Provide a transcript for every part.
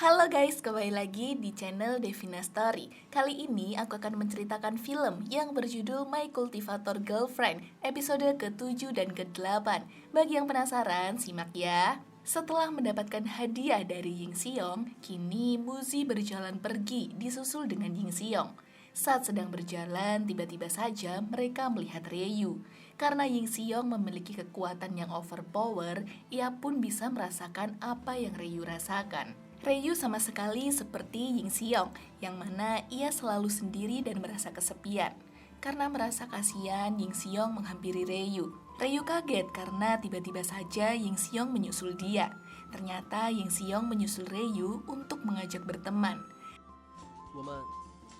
Halo guys, kembali lagi di channel Devina Story. Kali ini aku akan menceritakan film yang berjudul My Cultivator Girlfriend, episode ke-7 dan ke-8. Bagi yang penasaran, simak ya. Setelah mendapatkan hadiah dari Ying Xiong, kini Muzi berjalan pergi disusul dengan Ying Xiong. Saat sedang berjalan, tiba-tiba saja mereka melihat Ryu. Karena Ying Xiong memiliki kekuatan yang overpower, ia pun bisa merasakan apa yang Ryu rasakan. Ryu sama sekali seperti Ying Xiong, yang mana ia selalu sendiri dan merasa kesepian. Karena merasa kasihan, Ying Xiong menghampiri Ryu. Ryu kaget karena tiba-tiba saja Ying Xiong menyusul dia. Ternyata Ying Xiong menyusul Ryu untuk mengajak berteman. 我们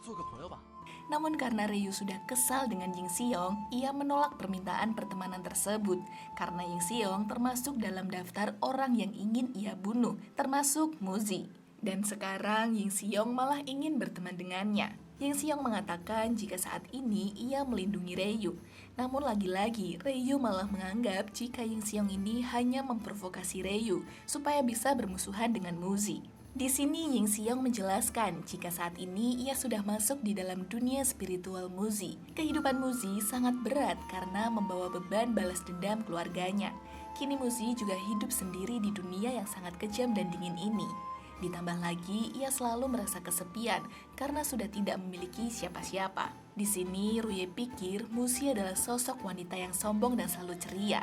做个朋友吧。 Namun karena Ryu sudah kesal dengan Ying Xiong, ia menolak permintaan pertemanan tersebut. Karena Ying Xiong termasuk dalam daftar orang yang ingin ia bunuh, termasuk Muzi. Dan sekarang Ying Xiong malah ingin berteman dengannya. Ying Xiong mengatakan jika saat ini ia melindungi Ryu. Namun lagi-lagi Ryu malah menganggap jika Ying Xiong ini hanya memprovokasi Ryu supaya bisa bermusuhan dengan Muzi. Di sini Ying Xiong menjelaskan jika saat ini ia sudah masuk di dalam dunia spiritual Muzi. Kehidupan Muzi sangat berat karena membawa beban balas dendam keluarganya. Kini Muzi juga hidup sendiri di dunia yang sangat kejam dan dingin ini. Ditambah lagi ia selalu merasa kesepian karena sudah tidak memiliki siapa-siapa. Di sini Ruye pikir Muzi adalah sosok wanita yang sombong dan selalu ceria.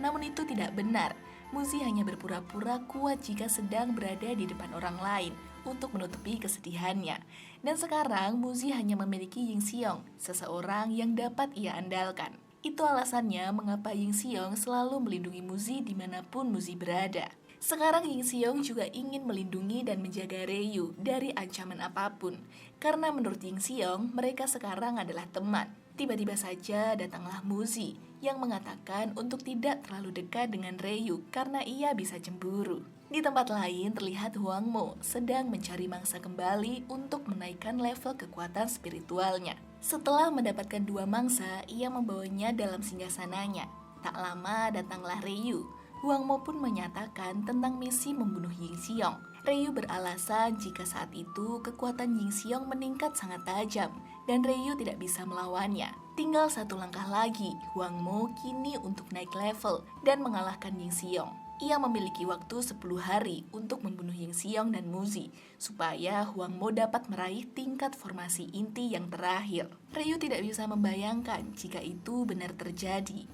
Namun itu tidak benar. Muzi hanya berpura-pura kuat jika sedang berada di depan orang lain untuk menutupi kesedihannya. Dan sekarang Muzi hanya memiliki Ying Xiong, seseorang yang dapat ia andalkan. Itu alasannya mengapa Ying Xiong selalu melindungi Muzi dimanapun Muzi berada. Sekarang Ying Xiong juga ingin melindungi dan menjaga Ryu dari ancaman apapun. Karena menurut Ying Xiong, mereka sekarang adalah teman. Tiba-tiba saja datanglah Muzi yang mengatakan untuk tidak terlalu dekat dengan Ryu karena ia bisa cemburu. Di tempat lain terlihat Huang Mo sedang mencari mangsa kembali untuk menaikkan level kekuatan spiritualnya. Setelah mendapatkan 2 mangsa, ia membawanya dalam singgasananya. Tak lama datanglah Ryu. Huang Mo pun menyatakan tentang misi membunuh Ying Xiong. Ryu beralasan jika saat itu kekuatan Ying Xiong meningkat sangat tajam dan Ryu tidak bisa melawannya. Tinggal 1 langkah lagi, Huang Mo kini untuk naik level dan mengalahkan Ying Xiong. Ia memiliki waktu 10 hari untuk membunuh Ying Xiong dan Muzi, supaya Huang Mo dapat meraih tingkat formasi inti yang terakhir. Ryu tidak bisa membayangkan jika itu benar terjadi.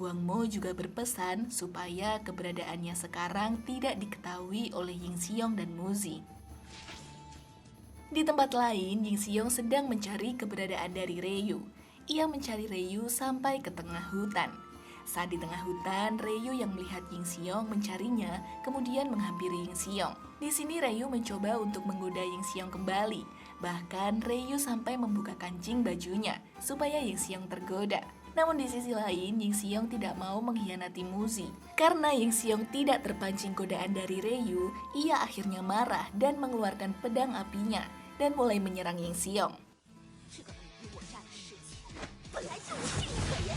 Huang Mo juga berpesan supaya keberadaannya sekarang tidak diketahui oleh Ying Xiong dan Muzi. Di tempat lain, Ying Xiong sedang mencari keberadaan dari Ryu. Ia mencari Ryu sampai ke tengah hutan. Saat di tengah hutan, Ryu yang melihat Ying Xiong mencarinya, kemudian menghampiri Ying Xiong. Di sini Ryu mencoba untuk menggoda Ying Xiong kembali. Bahkan Ryu sampai membuka kancing bajunya supaya Ying Xiong tergoda. Namun di sisi lain, Ying Xiong tidak mau mengkhianati Muzi. Karena Ying Xiong tidak terpancing godaan dari Ryu, ia akhirnya marah dan mengeluarkan pedang apinya dan mulai menyerang Ying Xiong. 这个你比我炸的事情，本来就无性可言。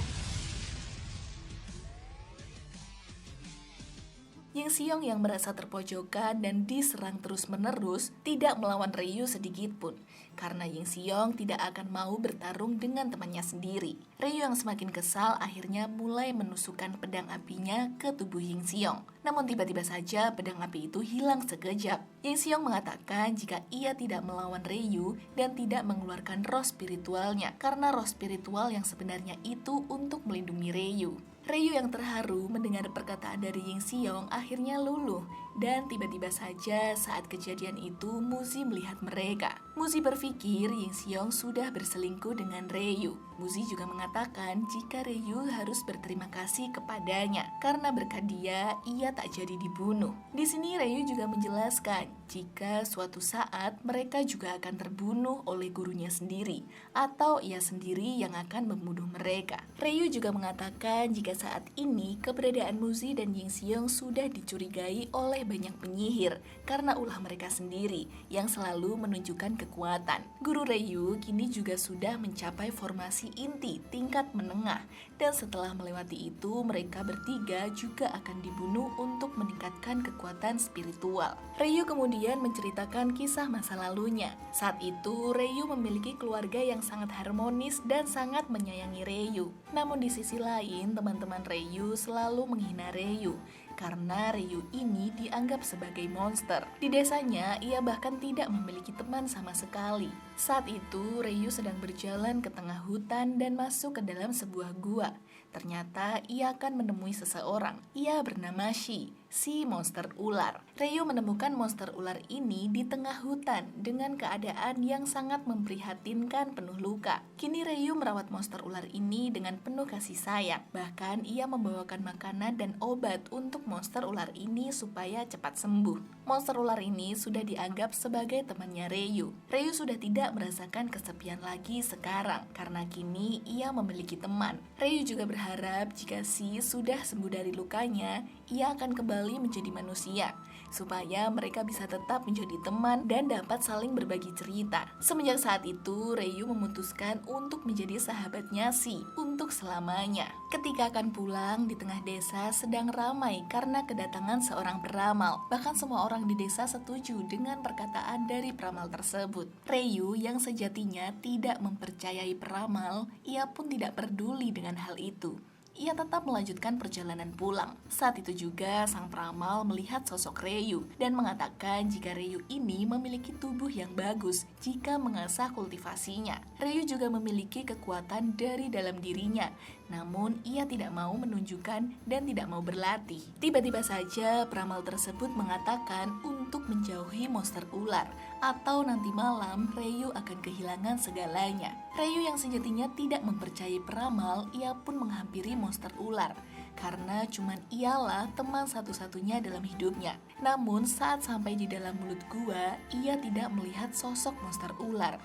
Ying Xiong yang merasa terpojokan dan diserang terus-menerus tidak melawan Ryu sedikit pun. Karena Ying Xiong tidak akan mau bertarung dengan temannya sendiri. Ryu yang semakin kesal akhirnya mulai menusukkan pedang apinya ke tubuh Ying Xiong. Namun tiba-tiba saja pedang api itu hilang sekejap. Ying Xiong mengatakan jika ia tidak melawan Ryu dan tidak mengeluarkan roh spiritualnya. Karena roh spiritual yang sebenarnya itu untuk melindungi Ryu. Ryu yang terharu mendengar perkataan dari Ying Xiong akhirnya luluh. Dan tiba-tiba saja saat kejadian itu Muzi melihat mereka. Muzi berpikir Ying Xiong sudah berselingkuh dengan Ryu. Muzi juga mengatakan jika Ryu harus berterima kasih kepadanya karena berkat dia ia tak jadi dibunuh. Di sini Ryu juga menjelaskan jika suatu saat mereka juga akan terbunuh oleh gurunya sendiri atau ia sendiri yang akan membunuh mereka. Ryu juga mengatakan jika saat ini keberadaan Muzi dan Ying Xiong sudah dicurigai oleh oleh banyak penyihir karena ulah mereka sendiri yang selalu menunjukkan kekuatan. Guru Ryu kini juga sudah mencapai formasi inti tingkat menengah, dan setelah melewati itu mereka bertiga juga akan dibunuh untuk meningkatkan kekuatan spiritual. Ryu kemudian menceritakan kisah masa lalunya. Saat itu Ryu memiliki keluarga yang sangat harmonis dan sangat menyayangi Ryu. Namun di sisi lain teman-teman Ryu selalu menghina Ryu karena Ryu ini dianggap sebagai monster. Di desanya, ia bahkan tidak memiliki teman sama sekali. Saat itu, Ryu sedang berjalan ke tengah hutan dan masuk ke dalam sebuah gua. Ternyata ia akan menemui seseorang. Ia bernama Shi, si monster ular. Ryu menemukan monster ular ini di tengah hutan dengan keadaan yang sangat memprihatinkan, penuh luka. Kini Ryu merawat monster ular ini dengan penuh kasih sayang. Bahkan ia membawakan makanan dan obat untuk monster ular ini supaya cepat sembuh. Monster ular ini sudah dianggap sebagai temannya Ryu. Ryu sudah tidak merasakan kesepian lagi sekarang karena kini ia memiliki teman. Ryu juga berharap jika Shi sudah sembuh dari lukanya, ia akan kembali menjadi manusia supaya mereka bisa tetap menjadi teman dan dapat saling berbagi cerita. Semenjak saat itu, Ryu memutuskan untuk menjadi sahabatnya Shi untuk selamanya. Ketika akan pulang, di tengah desa sedang ramai karena kedatangan seorang peramal. Bahkan semua orang di desa setuju dengan perkataan dari peramal tersebut. Ryu yang sejatinya tidak mempercayai peramal, ia pun tidak peduli dengan hal itu. Ia tetap melanjutkan perjalanan pulang. Saat itu juga sang peramal melihat sosok Ryu dan mengatakan jika Ryu ini memiliki tubuh yang bagus jika mengasah kultivasinya. Ryu juga memiliki kekuatan dari dalam dirinya, namun ia tidak mau menunjukkan dan tidak mau berlatih. Tiba-tiba saja peramal tersebut mengatakan untuk menjauhi monster ular, atau nanti malam Ryu akan kehilangan segalanya. Ryu yang sejatinya tidak mempercayai peramal, ia pun menghampiri monster ular karena cuman ialah teman satu-satunya dalam hidupnya. Namun saat sampai di dalam mulut gua, ia tidak melihat sosok monster ular.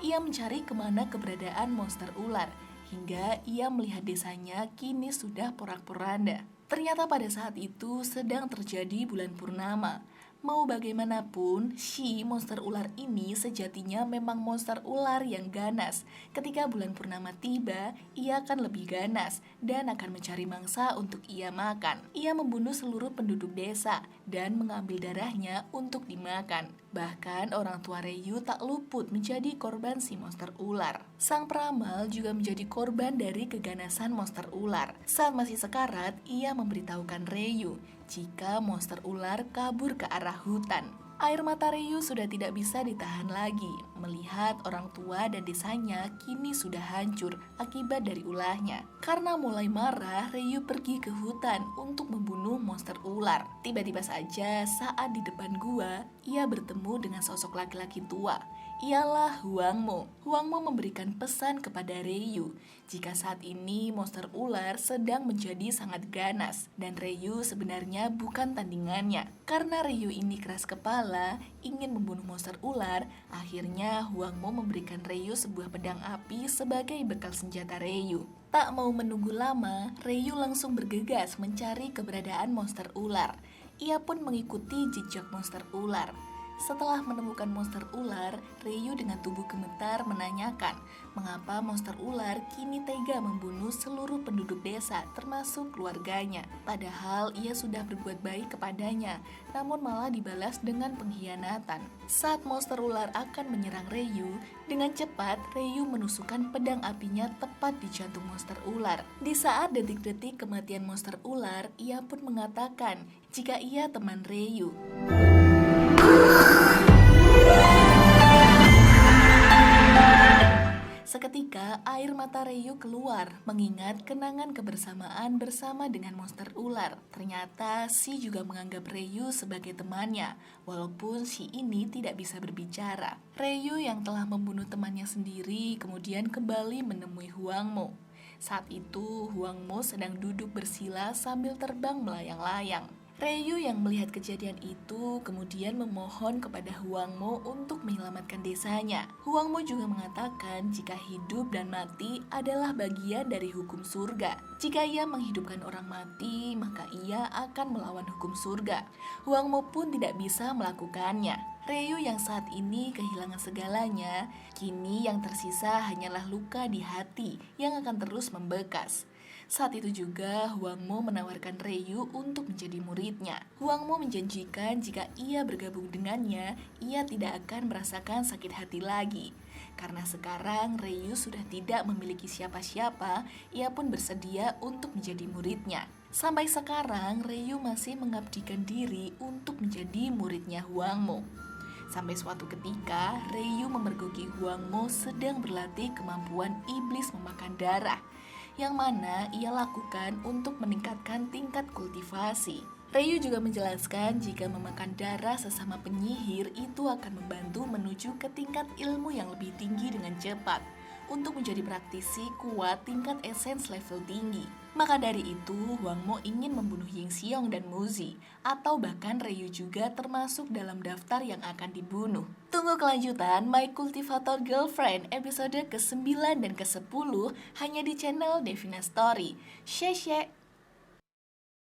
Ia mencari kemana keberadaan monster ular hingga ia melihat desanya kini sudah porak-poranda. Ternyata pada saat itu sedang terjadi bulan purnama. Mau bagaimanapun, Shi monster ular ini sejatinya memang monster ular yang ganas. Ketika bulan purnama tiba, ia akan lebih ganas dan akan mencari mangsa untuk ia makan. Ia membunuh seluruh penduduk desa dan mengambil darahnya untuk dimakan. Bahkan orang tua Ryu tak luput menjadi korban si monster ular. Sang peramal juga menjadi korban dari keganasan monster ular. Saat masih sekarat, ia memberitahukan Ryu jika monster ular kabur ke arah hutan. Air mata Ryu sudah tidak bisa ditahan lagi melihat orang tua dan desanya kini sudah hancur akibat dari ulahnya. Karena mulai marah, Ryu pergi ke hutan untuk membunuh monster ular. Tiba-tiba saja saat di depan gua, ia bertemu dengan sosok laki-laki tua. Ialah Huangmo. Huangmo memberikan pesan kepada Ryu jika saat ini monster ular sedang menjadi sangat ganas dan Ryu sebenarnya bukan tandingannya. Karena Ryu ini keras kepala, ingin membunuh monster ular, akhirnya Huangmo memberikan Ryu sebuah pedang api sebagai bekal senjata Ryu. Tak mau menunggu lama, Ryu langsung bergegas mencari keberadaan monster ular. Ia pun mengikuti jejak monster ular. Setelah menemukan monster ular, Ryu dengan tubuh gemetar menanyakan mengapa monster ular kini tega membunuh seluruh penduduk desa termasuk keluarganya. Padahal ia sudah berbuat baik kepadanya, namun malah dibalas dengan pengkhianatan. Saat monster ular akan menyerang Ryu, dengan cepat Ryu menusukkan pedang apinya tepat di jantung monster ular. Di saat detik-detik kematian monster ular, ia pun mengatakan jika ia teman Ryu. Seketika air mata Ryu keluar mengingat kenangan kebersamaan bersama dengan monster ular. Ternyata Shi juga menganggap Ryu sebagai temannya, walaupun Shi ini tidak bisa berbicara. Ryu yang telah membunuh temannya sendiri kemudian kembali menemui Huangmo. Saat itu Huangmo sedang duduk bersila sambil terbang melayang-layang. Ryu yang melihat kejadian itu kemudian memohon kepada Huang Mo untuk menyelamatkan desanya. Huang Mo juga mengatakan jika hidup dan mati adalah bagian dari hukum surga. Jika ia menghidupkan orang mati, maka ia akan melawan hukum surga. Huang Mo pun tidak bisa melakukannya. Ryu yang saat ini kehilangan segalanya, kini yang tersisa hanyalah luka di hati yang akan terus membekas. Saat itu juga Huang Mo menawarkan Ryu untuk menjadi muridnya. Huang Mo menjanjikan jika ia bergabung dengannya, ia tidak akan merasakan sakit hati lagi. Karena sekarang Ryu sudah tidak memiliki siapa-siapa, ia pun bersedia untuk menjadi muridnya. Sampai sekarang Ryu masih mengabdikan diri untuk menjadi muridnya Huang Mo. Sampai suatu ketika, Ryu memergoki Huang Mo sedang berlatih kemampuan iblis memakan darah, yang mana ia lakukan untuk meningkatkan tingkat kultivasi. Ryu juga menjelaskan jika memakan darah sesama penyihir itu akan membantu menuju ke tingkat ilmu yang lebih tinggi dengan cepat, untuk menjadi praktisi kuat tingkat esens level tinggi. Maka dari itu, Huang Mo ingin membunuh Ying Xiong dan Muzi, atau bahkan Ryu juga termasuk dalam daftar yang akan dibunuh. Tunggu kelanjutan My Cultivator Girlfriend episode ke-9 dan ke-10 hanya di channel Devina Story. Share